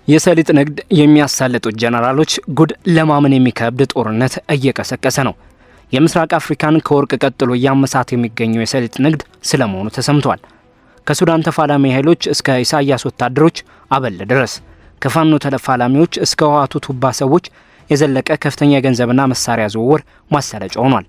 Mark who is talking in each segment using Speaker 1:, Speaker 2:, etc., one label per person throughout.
Speaker 1: የሰሊጥ ንግድ የሚያሳልጡት ጀነራሎች ጉድ ለማመን የሚከብድ ጦርነት እየቀሰቀሰ ነው። የምስራቅ አፍሪካን ከወርቅ ቀጥሎ እያመሳት የሚገኘው የሰሊጥ ንግድ ስለመሆኑ ተሰምቷል። ከሱዳን ተፋላሚ ኃይሎች እስከ ኢሳያስ ወታደሮች አበል ድረስ ከፋኖ ተፋላሚዎች እስከ ህወሓቱ ቱባ ሰዎች የዘለቀ ከፍተኛ የገንዘብና መሳሪያ ዝውውር ማሰረጫ ሆኗል።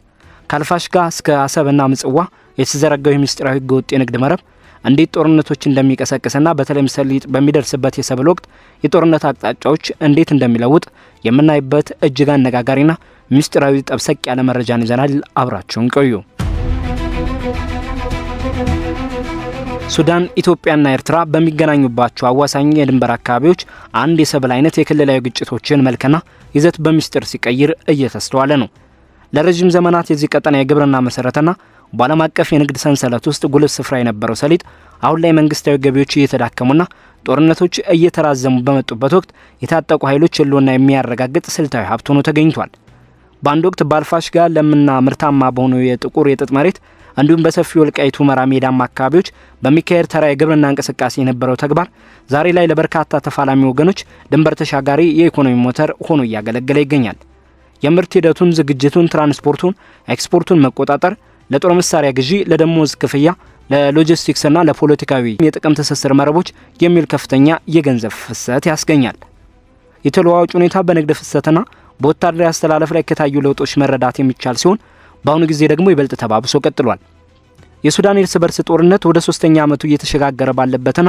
Speaker 1: ከአልፋሽጋ እስከ አሰብና ምጽዋ የተዘረጋው የምስጢራዊ ህገወጥ የንግድ መረብ እንዴት ጦርነቶች እንደሚቀሰቅስና በተለይም ሰሊጥ በሚደርስበት የሰብል ወቅት የጦርነት አቅጣጫዎች እንዴት እንደሚለውጥ የምናይበት እጅግ አነጋጋሪና ምስጢራዊ ጠብሰቅ ያለ መረጃን ይዘናል። አብራችሁን ቆዩ። ሱዳን፣ ኢትዮጵያና ኤርትራ በሚገናኙባቸው አዋሳኝ የድንበር አካባቢዎች አንድ የሰብል አይነት የክልላዊ ግጭቶችን መልክና ይዘት በሚስጥር ሲቀይር እየተስተዋለ ነው። ለረጅም ዘመናት የዚህ ቀጠና የግብርና መሰረትና በዓለም አቀፍ የንግድ ሰንሰለት ውስጥ ጉልህ ስፍራ የነበረው ሰሊጥ አሁን ላይ መንግስታዊ ገቢዎች እየተዳከሙና ጦርነቶች እየተራዘሙ በመጡበት ወቅት የታጠቁ ኃይሎች ህልውና የሚያረጋግጥ ስልታዊ ሀብት ሆኖ ተገኝቷል። በአንድ ወቅት በአልፋሽጋ ለምና ምርታማ በሆነው የጥቁር የጥጥ መሬት እንዲሁም በሰፊው ወልቃይት ሁመራ ሜዳማ አካባቢዎች በሚካሄድ ተራ የግብርና እንቅስቃሴ የነበረው ተግባር ዛሬ ላይ ለበርካታ ተፋላሚ ወገኖች ድንበር ተሻጋሪ የኢኮኖሚ ሞተር ሆኖ እያገለገለ ይገኛል። የምርት ሂደቱን፣ ዝግጅቱን፣ ትራንስፖርቱን፣ ኤክስፖርቱን መቆጣጠር ለጦር መሳሪያ ግዢ፣ ለደሞዝ ክፍያ፣ ለሎጂስቲክስና ለፖለቲካዊ የጥቅም ትስስር መረቦች የሚል ከፍተኛ የገንዘብ ፍሰት ያስገኛል። የተለዋዋጭ ሁኔታ በንግድ ፍሰትና በወታደራዊ አስተላለፍ ላይ ከታዩ ለውጦች መረዳት የሚቻል ሲሆን በአሁኑ ጊዜ ደግሞ ይበልጥ ተባብሶ ቀጥሏል። የሱዳን እርስ በርስ ጦርነት ወደ 3ኛ ዓመቱ እየተሸጋገረ ባለበትና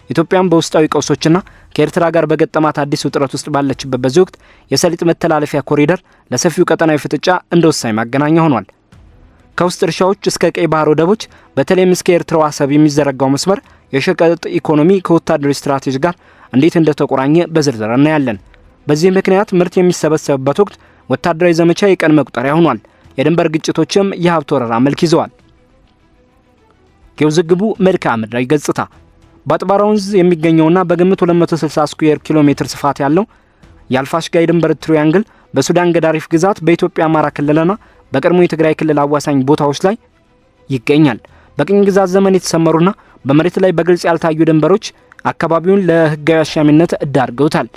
Speaker 1: ኢትዮጵያም በውስጣዊ ቀውሶችና ከኤርትራ ጋር በገጠማት አዲስ ውጥረት ውስጥ ባለችበት በዚህ ወቅት የሰሊጥ መተላለፊያ ኮሪደር ለሰፊው ቀጠናዊ ፍጥጫ እንደ ወሳኝ ማገናኛ ሆኗል። ከውስጥ እርሻዎች እስከ ቀይ ባህር ወደቦች በተለይም እስከ ኤርትራው አሰብ የሚዘረጋው መስመር የሸቀጥ ኢኮኖሚ ከወታደራዊ ስትራቴጂ ጋር እንዴት እንደተቆራኘ በዝርዝር እናያለን። በዚህ ምክንያት ምርት የሚሰበሰብበት ወቅት ወታደራዊ ዘመቻ የቀን መቁጠሪያ ሆኗል። የድንበር ግጭቶችም የሀብት ወረራ መልክ ይዘዋል። የውዝግቡ መልክዓ ምድራዊ ገጽታ በአጥባራ ወንዝ የሚገኘውና በግምት 260 ስኩዌር ኪሎ ሜትር ስፋት ያለው የአልፋሽጋ የድንበር ትሪያንግል በሱዳን ገዳሪፍ ግዛት በኢትዮጵያ አማራ ክልልና በቀድሞ የትግራይ ክልል አዋሳኝ ቦታዎች ላይ ይገኛል። በቅኝ ግዛት ዘመን የተሰመሩና በመሬት ላይ በግልጽ ያልታዩ ድንበሮች አካባቢውን ለህጋዊ አሻሚነት ዳርገውታል።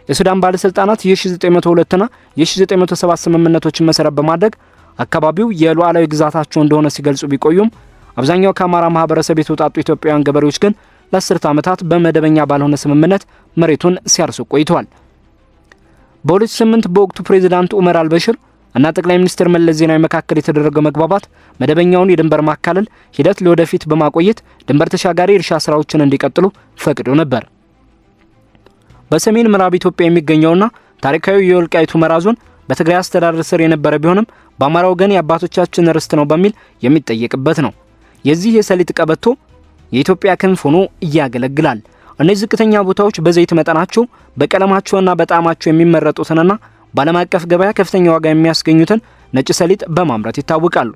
Speaker 1: የሱዳን ባለስልጣናት የ1902ና የ1907 ስምምነቶችን መሰረት በማድረግ አካባቢው የሉዓላዊ ግዛታቸው እንደሆነ ሲገልጹ ቢቆዩም አብዛኛው ከአማራ ማህበረሰብ የተውጣጡ ኢትዮጵያውያን ገበሬዎች ግን ለ10 ዓመታት በመደበኛ ባልሆነ ስምምነት መሬቱን ሲያርሱ ቆይተዋል። በ2008 በወቅቱ ፕሬዝዳንት ኡመር አልበሽር እና ጠቅላይ ሚኒስትር መለስ ዜናዊ መካከል የተደረገው መግባባት መደበኛውን የድንበር ማካለል ሂደት ለወደፊት በማቆየት ድንበር ተሻጋሪ እርሻ ስራዎችን እንዲቀጥሉ ፈቅዶ ነበር። በሰሜን ምዕራብ ኢትዮጵያ የሚገኘውና ታሪካዊ የወልቃይት ሁመራ ዞን በትግራይ አስተዳደር ስር የነበረ ቢሆንም በአማራ ወገን የአባቶቻችን ርስት ነው በሚል የሚጠየቅበት ነው። የዚህ የሰሊጥ ቀበቶ የኢትዮጵያ ክንፍ ሆኖ ያገለግላል። እነዚህ ዝቅተኛ ቦታዎች በዘይት መጠናቸው በቀለማቸውና በጣዕማቸው የሚመረጡትንና በዓለም አቀፍ ገበያ ከፍተኛ ዋጋ የሚያስገኙትን ነጭ ሰሊጥ በማምረት ይታወቃሉ።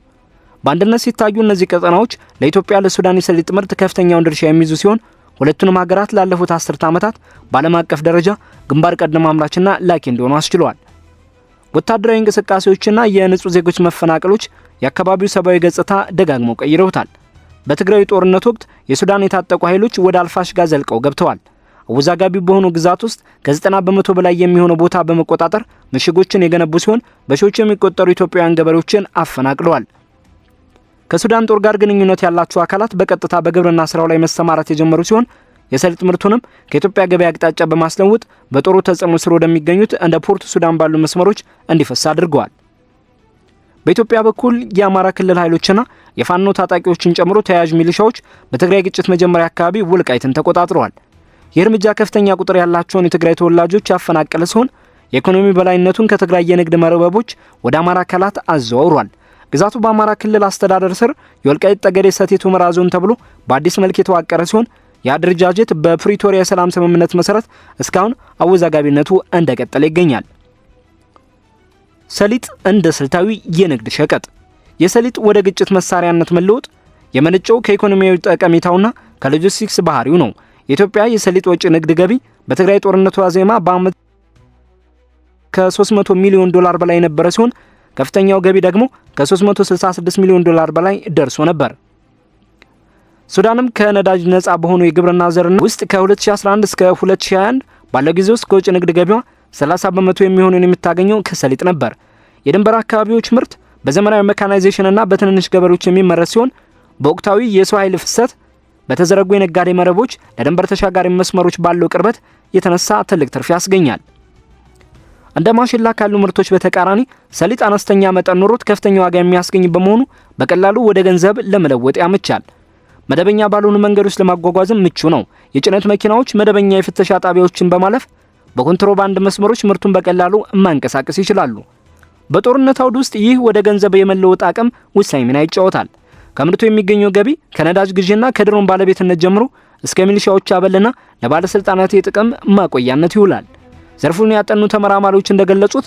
Speaker 1: በአንድነት ሲታዩ እነዚህ ቀጠናዎች ለኢትዮጵያ ለሱዳን የሰሊጥ ምርት ከፍተኛውን ድርሻ የሚይዙ ሲሆን ሁለቱንም ሀገራት ላለፉት 10 ዓመታት በዓለም አቀፍ ደረጃ ግንባር ቀደም አምራችና ላኪ እንዲሆኑ አስችለዋል። ወታደራዊ እንቅስቃሴዎችና የንጹህ ዜጎች መፈናቀሎች የአካባቢው ሰብአዊ ገጽታ ደጋግመው ቀይረውታል። በትግራይ ጦርነት ወቅት የሱዳን የታጠቁ ኃይሎች ወደ አልፋሽጋ ዘልቀው ገብተዋል። አወዛጋቢ በሆኑ ግዛት ውስጥ ከ90 በመቶ በላይ የሚሆነው ቦታ በመቆጣጠር ምሽጎችን የገነቡ ሲሆን በሺዎች የሚቆጠሩ ኢትዮጵያውያን ገበሬዎችን አፈናቅለዋል። ከሱዳን ጦር ጋር ግንኙነት ያላቸው አካላት በቀጥታ በግብርና ስራው ላይ መሰማራት የጀመሩ ሲሆን የሰሊጥ ምርቱንም ከኢትዮጵያ ገበያ አቅጣጫ በማስለወጥ በጦሩ ተጽዕኖ ስር ወደሚገኙት እንደ ፖርት ሱዳን ባሉ መስመሮች እንዲፈሳ አድርገዋል። በኢትዮጵያ በኩል የአማራ ክልል ኃይሎችና የፋኖ ታጣቂዎችን ጨምሮ ተያያዥ ሚሊሻዎች በትግራይ ግጭት መጀመሪያ አካባቢ ወልቃይትን ተቆጣጥረዋል። ይህ እርምጃ ከፍተኛ ቁጥር ያላቸውን የትግራይ ተወላጆች ያፈናቀለ ሲሆን የኢኮኖሚ በላይነቱን ከትግራይ የንግድ መረበቦች ወደ አማራ አካላት አዘዋውሯል። ግዛቱ በአማራ ክልል አስተዳደር ስር የወልቃይት ጠገዴ ሰቲት ሁመራ ዞን ተብሎ በአዲስ መልክ የተዋቀረ ሲሆን የአደረጃጀት በፕሪቶሪያ የሰላም ስምምነት መሰረት እስካሁን አወዛጋቢነቱ እንደቀጠለ ይገኛል። ሰሊጥ እንደ ስልታዊ የንግድ ሸቀጥ። የሰሊጥ ወደ ግጭት መሳሪያነት መለወጥ የመነጨው ከኢኮኖሚያዊ ጠቀሜታውና ከሎጂስቲክስ ባህሪው ነው። የኢትዮጵያ የሰሊጥ ወጪ ንግድ ገቢ በትግራይ ጦርነቱ ዋዜማ በአመት ከ300 ሚሊዮን ዶላር በላይ የነበረ ሲሆን ከፍተኛው ገቢ ደግሞ ከ366 ሚሊዮን ዶላር በላይ ደርሶ ነበር። ሱዳንም ከነዳጅ ነፃ በሆኑ የግብርና ዘርና ውስጥ ከ2011 እስከ 2021 ባለው ጊዜ ውስጥ ከውጭ ንግድ ገቢዋ 30 በመቶ የሚሆነውን የምታገኘው ከሰሊጥ ነበር። የድንበር አካባቢዎች ምርት በዘመናዊ ሜካናይዜሽንና በትንንሽ ገበሬዎች የሚመረት ሲሆን በወቅታዊ የሰው ኃይል ፍሰት በተዘረጉ የነጋዴ መረቦች ለድንበር ተሻጋሪ መስመሮች ባለው ቅርበት የተነሳ ትልቅ ትርፍ ያስገኛል። እንደ ማሽላ ካሉ ምርቶች በተቃራኒ ሰሊጥ አነስተኛ መጠን ኖሮት ከፍተኛ ዋጋ የሚያስገኝ በመሆኑ በቀላሉ ወደ ገንዘብ ለመለወጥ ያመቻል። መደበኛ ባልሆኑ መንገዶች ለማጓጓዝም ምቹ ነው። የጭነት መኪናዎች መደበኛ የፍተሻ ጣቢያዎችን በማለፍ በኮንትሮባንድ መስመሮች ምርቱን በቀላሉ ማንቀሳቀስ ይችላሉ። በጦርነት አውድ ውስጥ ይህ ወደ ገንዘብ የመለወጥ አቅም ወሳኝ ሚና ይጫወታል። ከምርቱ የሚገኘው ገቢ ከነዳጅ ግዢና ከድሮን ባለቤትነት ጀምሮ እስከ ሚሊሻዎች አበልና ለባለስልጣናት የጥቅም ማቆያነት ይውላል። ዘርፉን ያጠኑ ተመራማሪዎች እንደገለጹት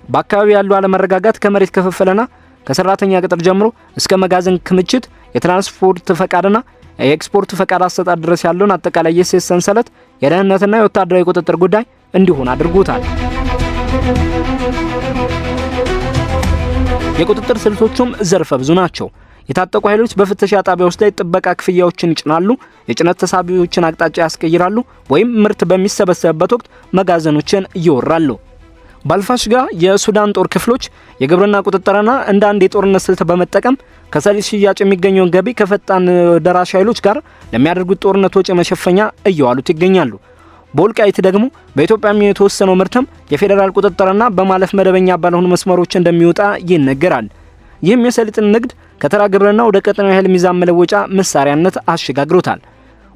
Speaker 1: በአካባቢ ያለው አለመረጋጋት ከመሬት ክፍፍልና ከሰራተኛ ቅጥር ጀምሮ እስከ መጋዘን ክምችት፣ የትራንስፖርት ፈቃድና የኤክስፖርት ፈቃድ አሰጣጥ ድረስ ያለውን አጠቃላይ የእሴት ሰንሰለት የደህንነትና የወታደራዊ ቁጥጥር ጉዳይ እንዲሆን አድርጎታል። የቁጥጥር ስልቶቹም ዘርፈ ብዙ ናቸው። የታጠቁ ኃይሎች በፍተሻ ጣቢያዎች ላይ ጥበቃ ክፍያዎችን ይጭናሉ፣ የጭነት ተሳቢዎችን አቅጣጫ ያስቀይራሉ፣ ወይም ምርት በሚሰበሰብበት ወቅት መጋዘኖችን ይወራሉ። በአልፋሽጋ የሱዳን ጦር ክፍሎች የግብርና ቁጥጥርና እንደ አንድ የጦርነት ስልት በመጠቀም ከሰሊጥ ሽያጭ የሚገኘውን ገቢ ከፈጣን ደራሽ ኃይሎች ጋር ለሚያደርጉት ጦርነት ወጪ መሸፈኛ እየዋሉት ይገኛሉ። በወልቃይት ደግሞ በኢትዮጵያ የተወሰነው ምርትም የፌዴራል ቁጥጥርና በማለፍ መደበኛ ባልሆኑ መስመሮች እንደሚወጣ ይነገራል። ይህም የሰሊጥን ንግድ ከተራ ግብርና ወደ ቀጠናዊ ኃይል ሚዛን መለወጫ መሳሪያነት አሸጋግሮታል።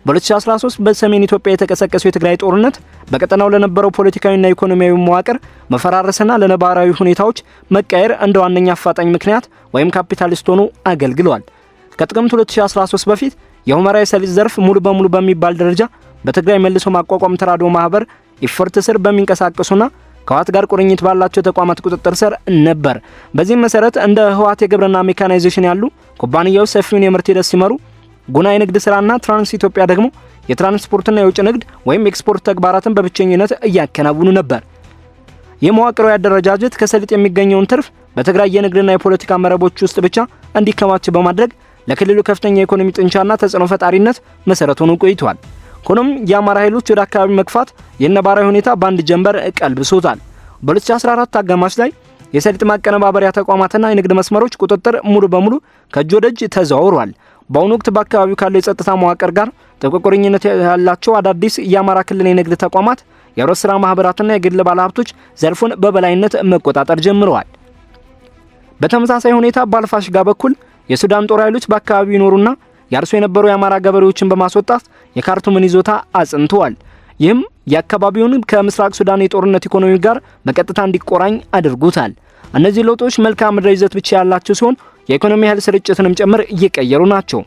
Speaker 1: በ2013 በሰሜን ኢትዮጵያ የተቀሰቀሰው የትግራይ ጦርነት በቀጠናው ለነበረው ፖለቲካዊና ኢኮኖሚያዊ መዋቅር መፈራረስና ለነባራዊ ሁኔታዎች መቀየር እንደ ዋነኛ አፋጣኝ ምክንያት ወይም ካፒታሊስት ሆኖ አገልግሏል። ከጥቅምት 2013 በፊት የሁመራ የሰሊጥ ዘርፍ ሙሉ በሙሉ በሚባል ደረጃ በትግራይ መልሶ ማቋቋም ተራድኦ ማህበር ኢፈርት ስር በሚንቀሳቀሱና ከህወሓት ጋር ቁርኝት ባላቸው ተቋማት ቁጥጥር ስር ነበር። በዚህም መሰረት እንደ ህወሓት የግብርና ሜካናይዜሽን ያሉ ኩባንያዎች ሰፊውን የምርት ሂደት ሲመሩ፣ ጉና የንግድ ስራና ትራንስ ኢትዮጵያ ደግሞ የትራንስፖርትና የውጭ ንግድ ወይም ኤክስፖርት ተግባራትን በብቸኝነት እያከናወኑ ነበር። የመዋቅራዊ አደረጃጀት ከሰሊጥ የሚገኘውን ትርፍ በትግራይ የንግድና የፖለቲካ መረቦች ውስጥ ብቻ እንዲከማች በማድረግ ለክልሉ ከፍተኛ የኢኮኖሚ ጥንቻና ተጽዕኖ ፈጣሪነት መሰረት ሆኖ ቆይቷል። ሆኖም የአማራ ኃይሎች ወደ አካባቢ መግፋት የነባራዊ ሁኔታ በአንድ ጀንበር ቀልብሶታል። በ2014 አጋማሽ ላይ የሰሊጥ ማቀነባበሪያ ተቋማትና የንግድ መስመሮች ቁጥጥር ሙሉ በሙሉ ከእጅ ወደ እጅ ተዘዋውሯል። በአሁኑ ወቅት በአካባቢው ካለው የጸጥታ መዋቅር ጋር ጥብቅ ቁርኝነት ያላቸው አዳዲስ የአማራ ክልል የንግድ ተቋማት፣ የህብረት ስራ ማህበራትና የግል ባለሀብቶች ዘርፉን በበላይነት መቆጣጠር ጀምረዋል። በተመሳሳይ ሁኔታ በአልፋሽጋ በኩል የሱዳን ጦር ኃይሎች በአካባቢው ይኖሩና ያርሱ የነበሩ የአማራ ገበሬዎችን በማስወጣት የካርቱምን ይዞታ አጽንተዋል። ይህም የአካባቢውን ከምስራቅ ሱዳን የጦርነት ኢኮኖሚ ጋር በቀጥታ እንዲቆራኝ አድርጎታል። እነዚህ ለውጦች መልክዓ ምድራዊ ይዘት ብቻ ያላቸው ሲሆን የኢኮኖሚ ኃይል ስርጭትንም ጭምር እየቀየሩ ናቸው።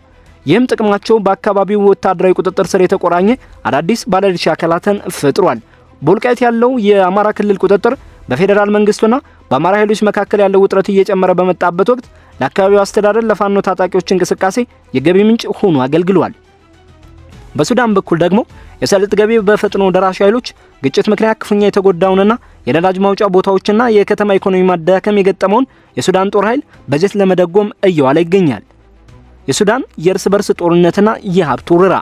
Speaker 1: ይህም ጥቅማቸው በአካባቢው ወታደራዊ ቁጥጥር ስር የተቆራኘ አዳዲስ ባለድርሻ አካላትን ፈጥሯል። በወልቃይት ያለው የአማራ ክልል ቁጥጥር በፌዴራል መንግስቱና በአማራ ኃይሎች መካከል ያለው ውጥረት እየጨመረ በመጣበት ወቅት ለአካባቢው አስተዳደር ለፋኖ ታጣቂዎች እንቅስቃሴ የገቢ ምንጭ ሆኖ አገልግሏል። በሱዳን በኩል ደግሞ የሰሊጥ ገቢ በፈጥኖ ደራሽ ኃይሎች ግጭት ምክንያት ክፉኛ የተጎዳውንና የነዳጅ ማውጫ ቦታዎችና የከተማ ኢኮኖሚ ማዳከም የገጠመውን የሱዳን ጦር ኃይል በጀት ለመደጎም እየዋለ ይገኛል። የሱዳን የእርስ በርስ ጦርነትና የሀብት ወረራ።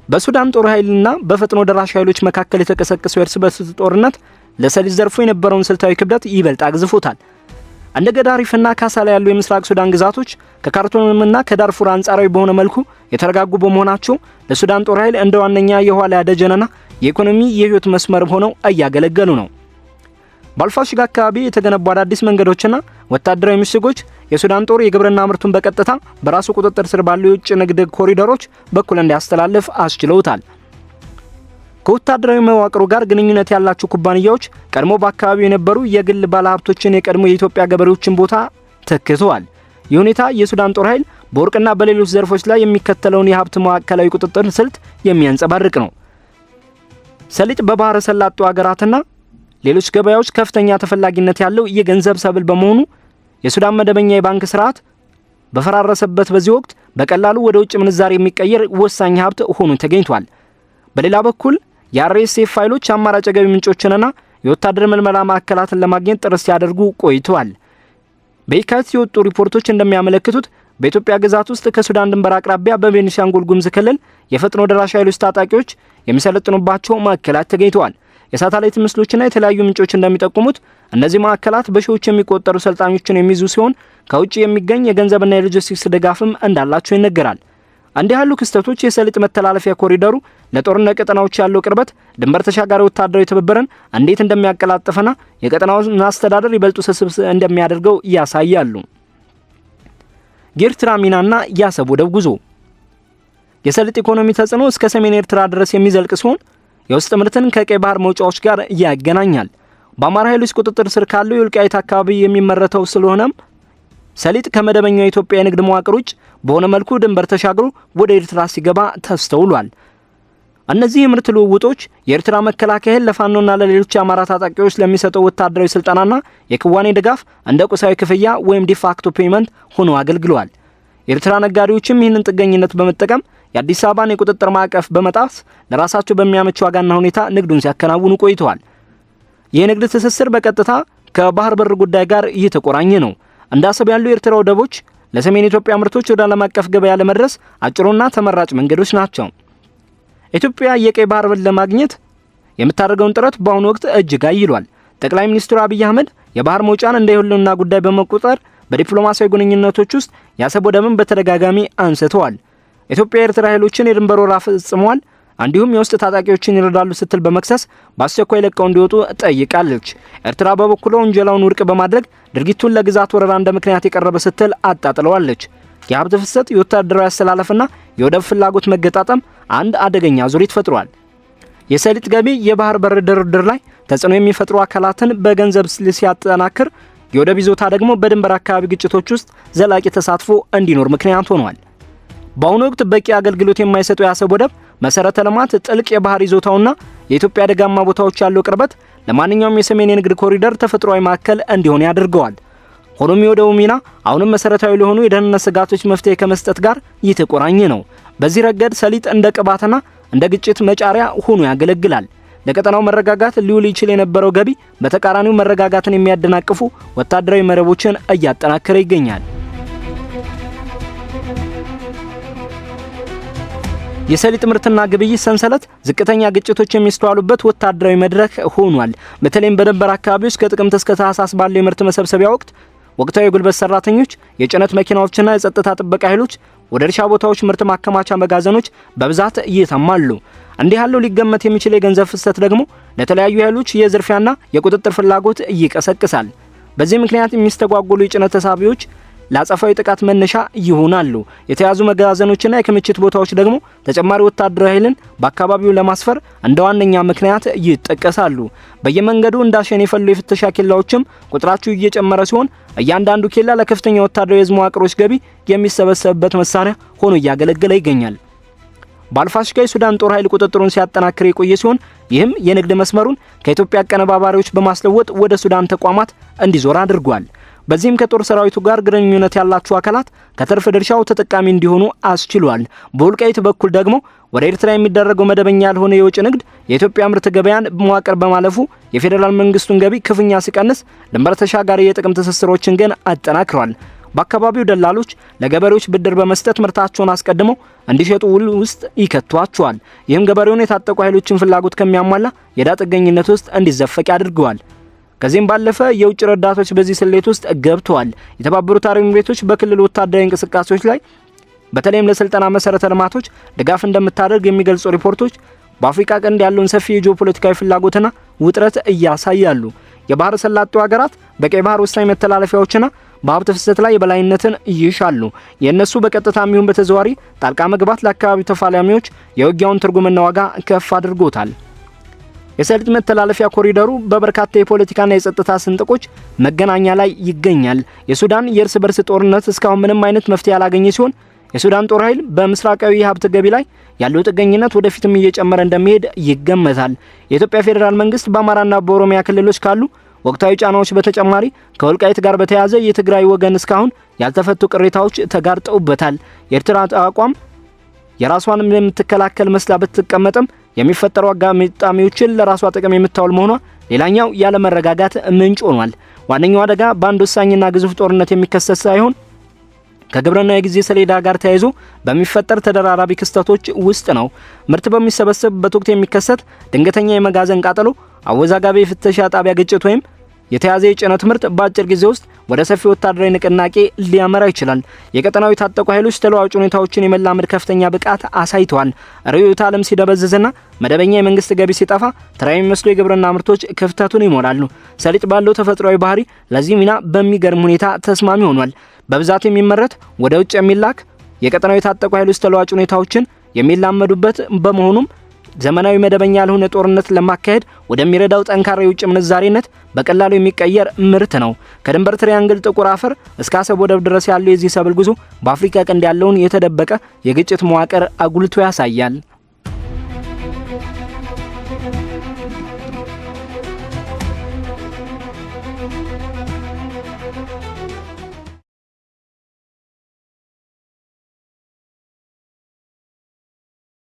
Speaker 1: በሱዳን ጦር ኃይልና በፈጥኖ ደራሽ ኃይሎች መካከል የተቀሰቀሰው የእርስ በርስ ጦርነት ለሰሊጥ ዘርፉ የነበረውን ስልታዊ ክብደት ይበልጥ አግዝፎታል። እንደ ገዳሪፍና ካሳላ ያሉ የምስራቅ ሱዳን ግዛቶች ከካርቱምና ከዳርፉር አንጻራዊ በሆነ መልኩ የተረጋጉ በመሆናቸው ለሱዳን ጦር ኃይል እንደ ዋነኛ የኋላ ደጀንና የኢኮኖሚ የህይወት መስመር ሆነው እያገለገሉ ነው። በአልፋሽጋ አካባቢ የተገነቡ አዳዲስ መንገዶችና ወታደራዊ ምሽጎች የሱዳን ጦር የግብርና ምርቱን በቀጥታ በራሱ ቁጥጥር ስር ባሉ የውጭ ንግድ ኮሪደሮች በኩል እንዲያስተላልፍ አስችለውታል። ከወታደራዊ መዋቅሩ ጋር ግንኙነት ያላቸው ኩባንያዎች ቀድሞ በአካባቢው የነበሩ የግል ባለሀብቶችን የቀድሞ የኢትዮጵያ ገበሬዎችን ቦታ ተክተዋል። ይህ ሁኔታ የሱዳን ጦር ኃይል በወርቅና በሌሎች ዘርፎች ላይ የሚከተለውን የሀብት ማዕከላዊ ቁጥጥር ስልት የሚያንጸባርቅ ነው። ሰሊጥ በባህረ ሰላጤው ሀገራትና ሌሎች ገበያዎች ከፍተኛ ተፈላጊነት ያለው የገንዘብ ሰብል በመሆኑ የሱዳን መደበኛ የባንክ ስርዓት በፈራረሰበት በዚህ ወቅት በቀላሉ ወደ ውጭ ምንዛሪ የሚቀየር ወሳኝ ሀብት ሆኖ ተገኝቷል። በሌላ በኩል የአርኤስኤፍ ኃይሎች አማራጭ ገቢ ምንጮችንና የወታደር መልመላ ማዕከላትን ለማግኘት ጥረት ሲያደርጉ ቆይተዋል። በየካቲት የወጡ ሪፖርቶች እንደሚያመለክቱት በኢትዮጵያ ግዛት ውስጥ ከሱዳን ድንበር አቅራቢያ በቤኒሻንጉል ጉሙዝ ክልል የፈጥኖ ደራሽ ኃይሎች ታጣቂዎች የሚሰለጥኑባቸው ማዕከላት ተገኝተዋል። የሳተላይት ምስሎችና የተለያዩ ምንጮች እንደሚጠቁሙት እነዚህ ማዕከላት በሺዎች የሚቆጠሩ ሰልጣኞችን የሚይዙ ሲሆን ከውጭ የሚገኝ የገንዘብና የሎጂስቲክስ ድጋፍም እንዳላቸው ይነገራል። እንዲህ ያሉ ክስተቶች የሰሊጥ መተላለፊያ ኮሪደሩ ለጦርነት ቀጠናዎች ያለው ቅርበት ድንበር ተሻጋሪ ወታደራዊ ትብብርን እንዴት እንደሚያቀላጥፍና የቀጠናውን አስተዳደር ይበልጡ ስብስብ እንደሚያደርገው ያሳያሉ። የኤርትራ ሚናና የአሰብ ወደብ ጉዞ። የሰሊጥ ኢኮኖሚ ተጽዕኖ እስከ ሰሜን ኤርትራ ድረስ የሚዘልቅ ሲሆን የውስጥ ምርትን ከቀይ ባህር መውጫዎች ጋር ያገናኛል። በአማራ ኃይሎች ቁጥጥር ስር ካለው የወልቃይት አካባቢ የሚመረተው ስለሆነም ሰሊጥ ከመደበኛው የኢትዮጵያ የንግድ መዋቅር ውጭ በሆነ መልኩ ድንበር ተሻግሮ ወደ ኤርትራ ሲገባ ተስተውሏል። እነዚህ የምርት ልውውጦች የኤርትራ መከላከያ ለፋኖና ለሌሎች የአማራ ታጣቂዎች ለሚሰጠው ወታደራዊ ስልጠናና የክዋኔ ድጋፍ እንደ ቁሳዊ ክፍያ ወይም ዲፋክቶ ፔመንት ሆኖ አገልግሏል። የኤርትራ ነጋዴዎችም ይህንን ጥገኝነት በመጠቀም የአዲስ አበባን የቁጥጥር ማዕቀፍ በመጣስ ለራሳቸው በሚያመች ዋጋና ሁኔታ ንግዱን ሲያከናውኑ ቆይተዋል። ይህ ንግድ ትስስር በቀጥታ ከባህር በር ጉዳይ ጋር እየተቆራኘ ነው። እንደ አሰብ ያሉ የኤርትራ ወደቦች ለሰሜን ኢትዮጵያ ምርቶች ወደ ዓለም አቀፍ ገበያ ለመድረስ አጭሩና ተመራጭ መንገዶች ናቸው። ኢትዮጵያ የቀይ ባህር በር ለማግኘት የምታደርገውን ጥረት በአሁኑ ወቅት እጅግ አይሏል። ጠቅላይ ሚኒስትሩ አብይ አህመድ የባህር መውጫን እንደ የህልውና ጉዳይ በመቆጠር በዲፕሎማሲያዊ ግንኙነቶች ውስጥ የአሰብ ወደብን በተደጋጋሚ አንስተዋል። ኢትዮጵያ የኤርትራ ኃይሎችን የድንበር ወረራ ፈጽመዋል፣ እንዲሁም የውስጥ ታጣቂዎችን ይረዳሉ ስትል በመክሰስ በአስቸኳይ ለቀው እንዲወጡ ጠይቃለች። ኤርትራ በበኩሏ ወንጀላውን ውድቅ በማድረግ ድርጊቱን ለግዛት ወረራ እንደ ምክንያት የቀረበ ስትል አጣጥለዋለች። የሀብት ፍሰት፣ የወታደራዊ አስተላለፍና የወደብ ፍላጎት መገጣጠም አንድ አደገኛ ዙሪት ፈጥሯል። የሰሊጥ ገቢ የባህር በር ድርድር ላይ ተጽዕኖ የሚፈጥሩ አካላትን በገንዘብ ሲያጠናክር፣ የወደብ ይዞታ ደግሞ በድንበር አካባቢ ግጭቶች ውስጥ ዘላቂ ተሳትፎ እንዲኖር ምክንያት ሆኗል። በአሁኑ ወቅት በቂ አገልግሎት የማይሰጠው የአሰብ ወደብ መሰረተ ልማት፣ ጥልቅ የባህር ይዞታውና የኢትዮጵያ ደጋማ ቦታዎች ያለው ቅርበት ለማንኛውም የሰሜን የንግድ ኮሪደር ተፈጥሯዊ ማዕከል እንዲሆን ያደርገዋል። ሆኖም የወደቡ ሚና አሁንም መሰረታዊ ለሆኑ የደህንነት ስጋቶች መፍትሄ ከመስጠት ጋር የተቆራኘ ነው። በዚህ ረገድ ሰሊጥ እንደ ቅባትና እንደ ግጭት መጫሪያ ሆኖ ያገለግላል። ለቀጠናው መረጋጋት ሊውል ይችል የነበረው ገቢ በተቃራኒው መረጋጋትን የሚያደናቅፉ ወታደራዊ መረቦችን እያጠናከረ ይገኛል። የሰሊጥ ምርትና ግብይት ሰንሰለት ዝቅተኛ ግጭቶች የሚስተዋሉበት ወታደራዊ መድረክ ሆኗል። በተለይም በድንበር አካባቢዎች ከጥቅምት እስከ ታህሳስ ባለው የምርት መሰብሰቢያ ወቅት ወቅታዊ የጉልበት ሰራተኞች፣ የጭነት መኪናዎችና የጸጥታ ጥበቃ ኃይሎች ወደ እርሻ ቦታዎች፣ ምርት ማከማቻ መጋዘኖች በብዛት ይተማሉ። እንዲህ ያለው ሊገመት የሚችል የገንዘብ ፍሰት ደግሞ ለተለያዩ ኃይሎች የዝርፊያና የቁጥጥር ፍላጎት ይቀሰቅሳል። በዚህ ምክንያት የሚስተጓጎሉ የጭነት ተሳቢዎች ለአጸፋዊ ጥቃት መነሻ ይሆናሉ። የተያዙ መጋዘኖችና የክምችት ቦታዎች ደግሞ ተጨማሪ ወታደራዊ ኃይልን በአካባቢው ለማስፈር እንደ ዋነኛ ምክንያት ይጠቀሳሉ። በየመንገዱ እንዳሸን የፈሉ የፍተሻ ኬላዎችም ቁጥራቸው እየጨመረ ሲሆን እያንዳንዱ ኬላ ለከፍተኛ ወታደራዊ የህዝብ መዋቅሮች ገቢ የሚሰበሰብበት መሳሪያ ሆኖ እያገለገለ ይገኛል። በአልፋሽጋ የሱዳን ጦር ኃይል ቁጥጥሩን ሲያጠናክር የቆየ ሲሆን ይህም የንግድ መስመሩን ከኢትዮጵያ አቀነባባሪዎች በማስለወጥ ወደ ሱዳን ተቋማት እንዲዞር አድርጓል። በዚህም ከጦር ሰራዊቱ ጋር ግንኙነት ያላቸው አካላት ከትርፍ ድርሻው ተጠቃሚ እንዲሆኑ አስችሏል። በወልቃይት በኩል ደግሞ ወደ ኤርትራ የሚደረገው መደበኛ ያልሆነ የውጭ ንግድ የኢትዮጵያ ምርት ገበያን መዋቅር በማለፉ የፌዴራል መንግስቱን ገቢ ክፍኛ ሲቀንስ፣ ድንበር ተሻጋሪ የጥቅም ትስስሮችን ግን አጠናክሯል። በአካባቢው ደላሎች ለገበሬዎች ብድር በመስጠት ምርታቸውን አስቀድመው እንዲሸጡ ውል ውስጥ ይከቷቸዋል። ይህም ገበሬውን የታጠቁ ኃይሎችን ፍላጎት ከሚያሟላ የዕዳ ጥገኝነት ውስጥ እንዲዘፈቅ ያድርገዋል። ከዚህም ባለፈ የውጭ ረዳቶች በዚህ ስሌት ውስጥ ገብተዋል። የተባበሩት አረብ ኤሚሬቶች በክልል ወታደራዊ እንቅስቃሴዎች ላይ በተለይም ለስልጠና መሰረተ ልማቶች ድጋፍ እንደምታደርግ የሚገልጹ ሪፖርቶች በአፍሪካ ቀንድ ያለውን ሰፊ የጂኦፖለቲካዊ ፍላጎትና ውጥረት እያሳያሉ። የባህር ሰላጤው ሀገራት በቀይ ባህር ወሳኝ መተላለፊያዎችና በሀብት ፍሰት ላይ የበላይነትን ይሻሉ። የእነሱ በቀጥታም ይሁን በተዘዋዋሪ ጣልቃ መግባት ለአካባቢው ተፋላሚዎች የውጊያውን ትርጉምና ዋጋ ከፍ አድርጎታል። የሰሊጥ መተላለፊያ ኮሪደሩ በበርካታ የፖለቲካና የጸጥታ ስንጥቆች መገናኛ ላይ ይገኛል። የሱዳን የእርስ በርስ ጦርነት እስካሁን ምንም አይነት መፍትሄ ያላገኘ ሲሆን የሱዳን ጦር ኃይል በምስራቃዊ የሀብት ገቢ ላይ ያለው ጥገኝነት ወደፊትም እየጨመረ እንደሚሄድ ይገመታል። የኢትዮጵያ ፌዴራል መንግስት በአማራና በኦሮሚያ ክልሎች ካሉ ወቅታዊ ጫናዎች በተጨማሪ ከወልቃይት ጋር በተያያዘ የትግራይ ወገን እስካሁን ያልተፈቱ ቅሬታዎች ተጋርጠውበታል። የኤርትራ አቋም የራሷን የምትከላከል መስላ ብትቀመጥም የሚፈጠሩ አጋጣሚዎችን ለራሷ ጥቅም የምታውል መሆኗ ሌላኛው ያለ መረጋጋት ምንጭ ሆኗል። ዋነኛው አደጋ በአንድ ወሳኝና ግዙፍ ጦርነት የሚከሰት ሳይሆን ከግብርና የጊዜ ሰሌዳ ጋር ተያይዞ በሚፈጠር ተደራራቢ ክስተቶች ውስጥ ነው። ምርት በሚሰበሰብበት ወቅት የሚከሰት ድንገተኛ የመጋዘን ቃጠሎ፣ አወዛጋቢ የፍተሻ ጣቢያ ግጭት ወይም የተያዘ የጭነት ምርት በአጭር ጊዜ ውስጥ ወደ ሰፊ ወታደራዊ ንቅናቄ ሊያመራ ይችላል። የቀጠናው የታጠቁ ኃይሎች ተለዋዋጭ ሁኔታዎችን የመላመድ ከፍተኛ ብቃት አሳይተዋል። ርዕዮተ ዓለም ሲደበዝዝና መደበኛ የመንግስት ገቢ ሲጠፋ ተራ የሚመስሉ የግብርና ምርቶች ክፍተቱን ይሞላሉ። ሰሊጥ ባለው ተፈጥሯዊ ባህሪ ለዚህ ሚና በሚገርም ሁኔታ ተስማሚ ሆኗል። በብዛት የሚመረት ወደ ውጭ የሚላክ የቀጠናው የታጠቁ ኃይሎች ተለዋዋጭ ሁኔታዎችን የሚላመዱበት በመሆኑም ዘመናዊ መደበኛ ያልሆነ ጦርነት ለማካሄድ ወደሚረዳው ጠንካራ የውጭ ምንዛሬነት በቀላሉ የሚቀየር ምርት ነው። ከድንበር ትሪያንግል ጥቁር አፈር እስከ አሰብ ወደብ ድረስ ያለው የዚህ ሰብል ጉዞ በአፍሪካ ቀንድ ያለውን የተደበቀ የግጭት መዋቅር አጉልቶ ያሳያል።